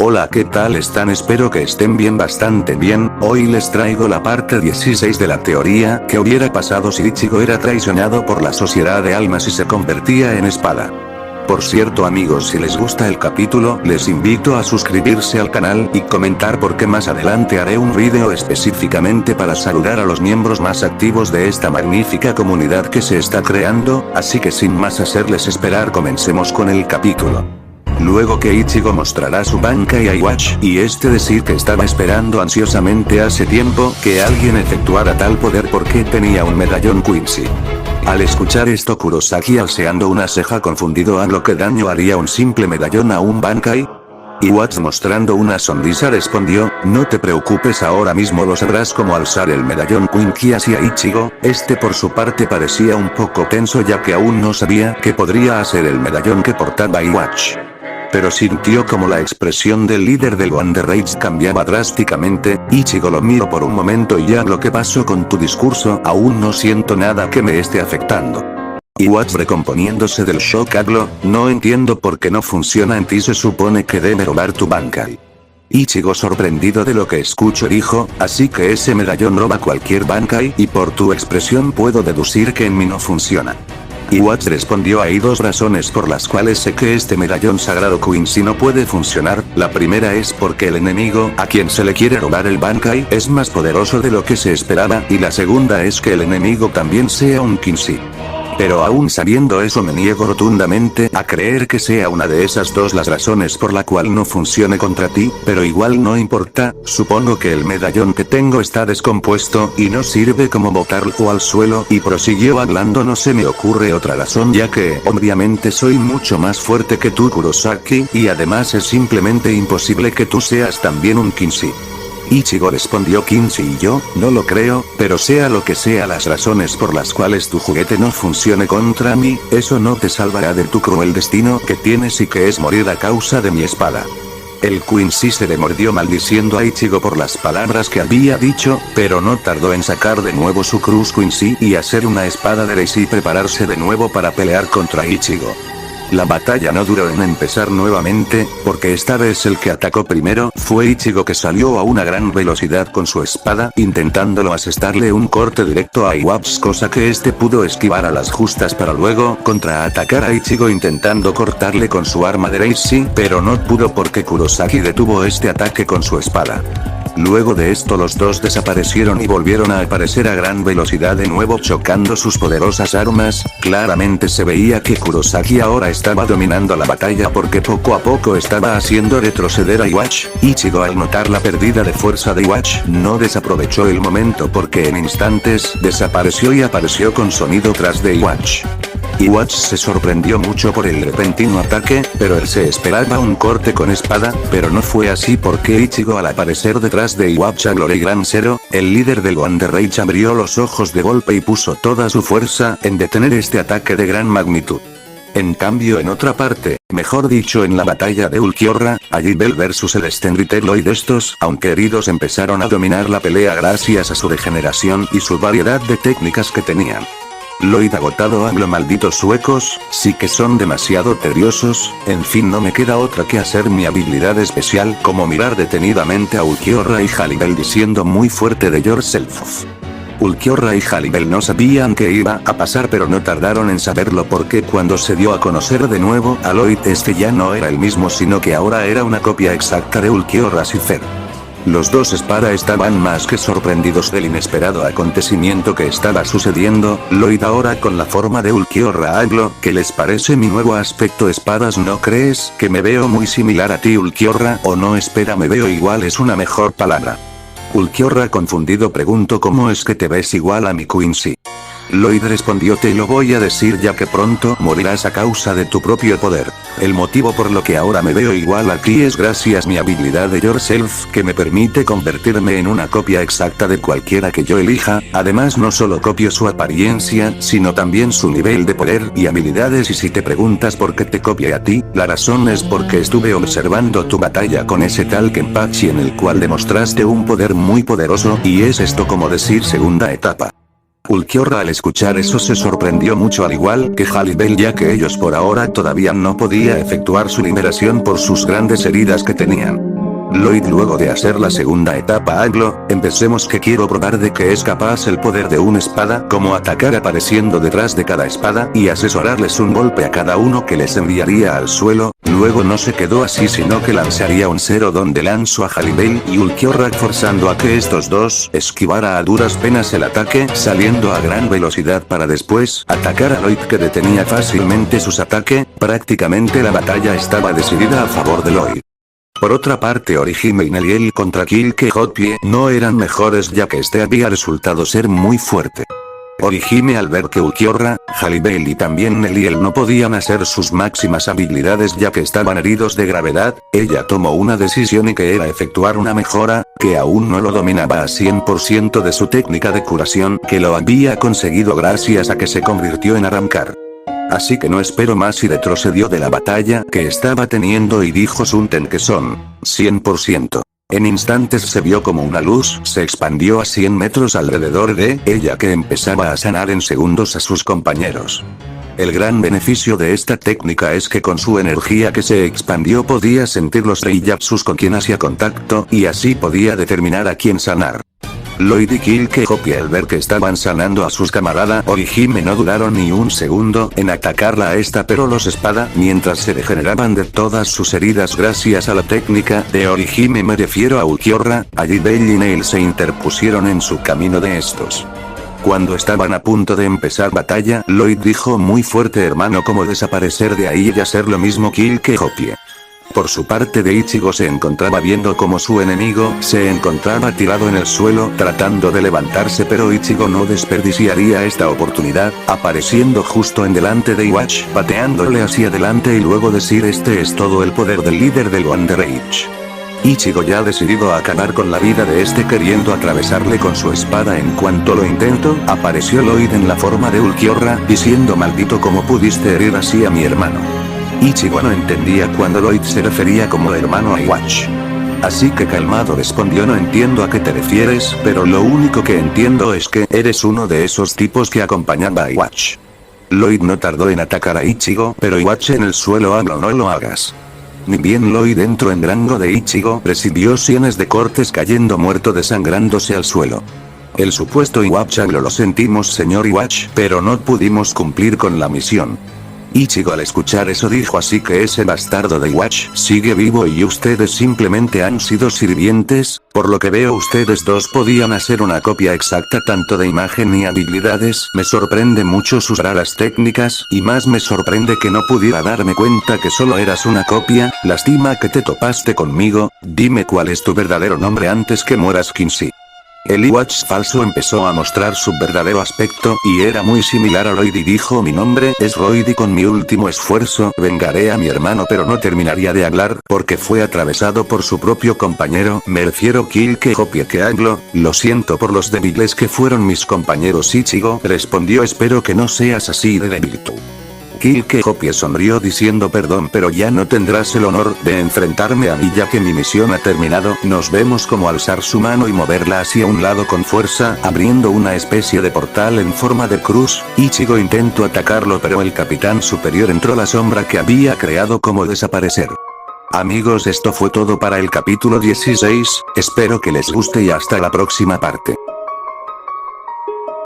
Hola, ¿qué tal están? Espero que estén bien, bastante bien. Hoy les traigo la parte 16 de la teoría que hubiera pasado si Ichigo era traicionado por la sociedad de almas y se convertía en espada. Por cierto amigos, si les gusta el capítulo, les invito a suscribirse al canal y comentar porque más adelante haré un video específicamente para saludar a los miembros más activos de esta magnífica comunidad que se está creando, así que sin más hacerles esperar comencemos con el capítulo. Luego que Ichigo mostrará su Bankai a Iwatch, y este decir que estaba esperando ansiosamente hace tiempo que alguien efectuara tal poder porque tenía un medallón Quincy. Al escuchar esto Kurosaki alceando una ceja confundido a lo que daño haría un simple medallón a un Bankai. Iwatch mostrando una sonrisa respondió, no te preocupes, ahora mismo lo sabrás cómo alzar el medallón Quincy hacia Ichigo. Este por su parte parecía un poco tenso ya que aún no sabía qué podría hacer el medallón que portaba Iwatch. Pero sintió como la expresión del líder del Wonder Rage cambiaba drásticamente. Ichigo lo miró por un momento y ya, lo que pasó con tu discurso, aún no siento nada que me esté afectando. Iwatch recomponiéndose del shock habló, no entiendo por qué no funciona en ti, se supone que debe robar tu Bankai. Ichigo sorprendido de lo que escucho dijo, así que ese medallón roba cualquier Bankai y por tu expresión puedo deducir que en mí no funciona. Iwatch respondió, hay dos razones por las cuales sé que este medallón sagrado Quincy no puede funcionar. La primera es porque el enemigo a quien se le quiere robar el Bankai es más poderoso de lo que se esperaba, y la segunda es que el enemigo también sea un Quincy. Pero aún sabiendo eso me niego rotundamente a creer que sea una de esas dos las razones por la cual no funcione contra ti, pero igual no importa, supongo que el medallón que tengo está descompuesto y no sirve como botarlo al suelo, y prosiguió hablando, no se me ocurre otra razón ya que obviamente soy mucho más fuerte que tú Kurosaki, y además es simplemente imposible que tú seas también un Quincy. Ichigo respondió, Quincy y yo, no lo creo, pero sea lo que sea las razones por las cuales tu juguete no funcione contra mí, eso no te salvará de tu cruel destino que tienes y que es morir a causa de mi espada. El Quincy se le mordió maldiciendo a Ichigo por las palabras que había dicho, pero no tardó en sacar de nuevo su cruz Quincy y hacer una espada de Reis y prepararse de nuevo para pelear contra Ichigo. La batalla no duró en empezar nuevamente, porque esta vez el que atacó primero fue Ichigo, que salió a una gran velocidad con su espada, intentándolo asestarle un corte directo a Iwatch, cosa que este pudo esquivar a las justas para luego contraatacar a Ichigo intentando cortarle con su arma de Reishi, pero no pudo porque Kurosaki detuvo este ataque con su espada. Luego de esto los dos desaparecieron y volvieron a aparecer a gran velocidad de nuevo chocando sus poderosas armas. Claramente se veía que Kurosaki ahora estaba dominando la batalla porque poco a poco estaba haciendo retroceder a Iwatch. Ichigo, al notar la pérdida de fuerza de Iwatch, no desaprovechó el momento porque en instantes desapareció y apareció con sonido tras de Iwatch. Iwatch se sorprendió mucho por el repentino ataque, pero él se esperaba un corte con espada, pero no fue así porque Ichigo, al aparecer detrás de Iwatch a Glory Gran Zero, el líder del Wonder Rage abrió los ojos de golpe y puso toda su fuerza en detener este ataque de gran magnitud. En cambio, en otra parte, mejor dicho en la batalla de Ulquiorra, allí Bell vs el Stenrite Lloyd, estos, aunque heridos, empezaron a dominar la pelea gracias a su regeneración y su variedad de técnicas que tenían. Lloyd agotado habló, malditos suecos, sí que son demasiado tediosos, en fin no me queda otra que hacer mi habilidad especial como mirar detenidamente a Ulquiorra y Hallibell diciendo muy fuerte de yourself. Ulquiorra y Hallibell no sabían qué iba a pasar, pero no tardaron en saberlo porque cuando se dio a conocer de nuevo a Lloyd, este ya no era el mismo sino que ahora era una copia exacta de Ulquiorra Cipher. Los dos espada estaban más que sorprendidos del inesperado acontecimiento que estaba sucediendo. Lloyd ahora con la forma de Ulquiorra habló, ¿qué les parece mi nuevo aspecto espadas? ¿No crees que me veo muy similar a ti Ulquiorra? O no, espera, me veo igual es una mejor palabra. Ulquiorra confundido preguntó, ¿cómo es que te ves igual a mi Quincy? Lloyd respondió, te lo voy a decir ya que pronto morirás a causa de tu propio poder. El motivo por lo que ahora me veo igual a ti es gracias a mi habilidad de Yourself, que me permite convertirme en una copia exacta de cualquiera que yo elija. Además no solo copio su apariencia, sino también su nivel de poder y habilidades. Y si te preguntas por qué te copié a ti, la razón es porque estuve observando tu batalla con ese tal Kenpachi en el cual demostraste un poder muy poderoso, y es esto como decir segunda etapa. Ulquiorra al escuchar eso se sorprendió mucho, al igual que Hallibell, ya que ellos por ahora todavía no podía efectuar su liberación por sus grandes heridas que tenían. Lloyd luego de hacer la segunda etapa Anglo, empecemos que quiero probar de que es capaz el poder de una espada, como atacar apareciendo detrás de cada espada y asesorarles un golpe a cada uno que les enviaría al suelo. Luego no se quedó así sino que lanzaría un cero donde lanzó a Halliday y Ulquiorra forzando a que estos dos esquivara a duras penas el ataque, saliendo a gran velocidad para después atacar a Lloyd que detenía fácilmente sus ataques. Prácticamente la batalla estaba decidida a favor de Lloyd. Por otra parte Orihime y Neliel contra Killkehoppie no eran mejores ya que este había resultado ser muy fuerte. Orihime al ver que Ulquiorra, Halliday y también Neliel no podían hacer sus máximas habilidades ya que estaban heridos de gravedad, ella tomó una decisión y que era efectuar una mejora, que aún no lo dominaba a 100% de su técnica de curación que lo había conseguido gracias a que se convirtió en Arrancar. Así que no espero más y retrocedió de la batalla que estaba teniendo y dijo Sunten que son 100%. En instantes se vio como una luz se expandió a 100 metros alrededor de ella que empezaba a sanar en segundos a sus compañeros. El gran beneficio de esta técnica es que con su energía que se expandió podía sentir los reijatsus con quien hacía contacto y así podía determinar a quién sanar. Lloyd y Killkehoppie al ver que estaban sanando a sus camaradas Orihime no duraron ni un segundo en atacarla a esta pero los espada mientras se regeneraban de todas sus heridas gracias a la técnica de Orihime me refiero a Ulquiorra, Halliday y Neil se interpusieron en su camino de estos. Cuando estaban a punto de empezar batalla, Lloyd dijo muy fuerte hermano cómo desaparecer de ahí y hacer lo mismo Killkehoppie. Por su parte de Ichigo se encontraba viendo como su enemigo se encontraba tirado en el suelo tratando de levantarse pero Ichigo no desperdiciaría esta oportunidad, apareciendo justo en delante de Iwatch pateándole hacia adelante y luego decir este es todo el poder del líder del Wonder Age. Ichigo ya decidido a acabar con la vida de este queriendo atravesarle con su espada en cuanto lo intentó, apareció Lloyd en la forma de Ulquiorra diciendo maldito como pudiste herir así a mi hermano. Ichigo no entendía cuando Lloyd se refería como hermano a Iwatch. Así que calmado respondió no entiendo a qué te refieres pero lo único que entiendo es que eres uno de esos tipos que acompañaba a Iwatch. Lloyd no tardó en atacar a Ichigo pero Iwatch en el suelo hablo no lo hagas. Ni bien Lloyd entró en rango de Ichigo recibió cientos de cortes cayendo muerto desangrándose al suelo. El supuesto Iwatch habló lo sentimos señor Iwatch pero no pudimos cumplir con la misión. Ichigo al escuchar eso dijo así que ese bastardo de Iwatch sigue vivo y ustedes simplemente han sido sirvientes, por lo que veo ustedes dos podían hacer una copia exacta tanto de imagen y habilidades, me sorprende mucho sus raras técnicas y más me sorprende que no pudiera darme cuenta que solo eras una copia, lástima que te topaste conmigo, dime cuál es tu verdadero nombre antes que mueras Quincy. El Iwatch falso empezó a mostrar su verdadero aspecto y era muy similar a Lloyd y dijo mi nombre es Lloyd y con mi último esfuerzo vengaré a mi hermano pero no terminaría de hablar porque fue atravesado por su propio compañero me refiero Killkehoppie que Anglo, lo siento por los débiles que fueron mis compañeros Ichigo respondió espero que no seas así de débil tú. Killkehoppie sonrió diciendo perdón pero ya no tendrás el honor de enfrentarme a mí ya que mi misión ha terminado. Nos vemos como alzar su mano y moverla hacia un lado con fuerza abriendo una especie de portal en forma de cruz. Ichigo intentó atacarlo pero el capitán superior entró la sombra que había creado como desaparecer. Amigos esto fue todo para el capítulo 16, espero que les guste y hasta la próxima parte.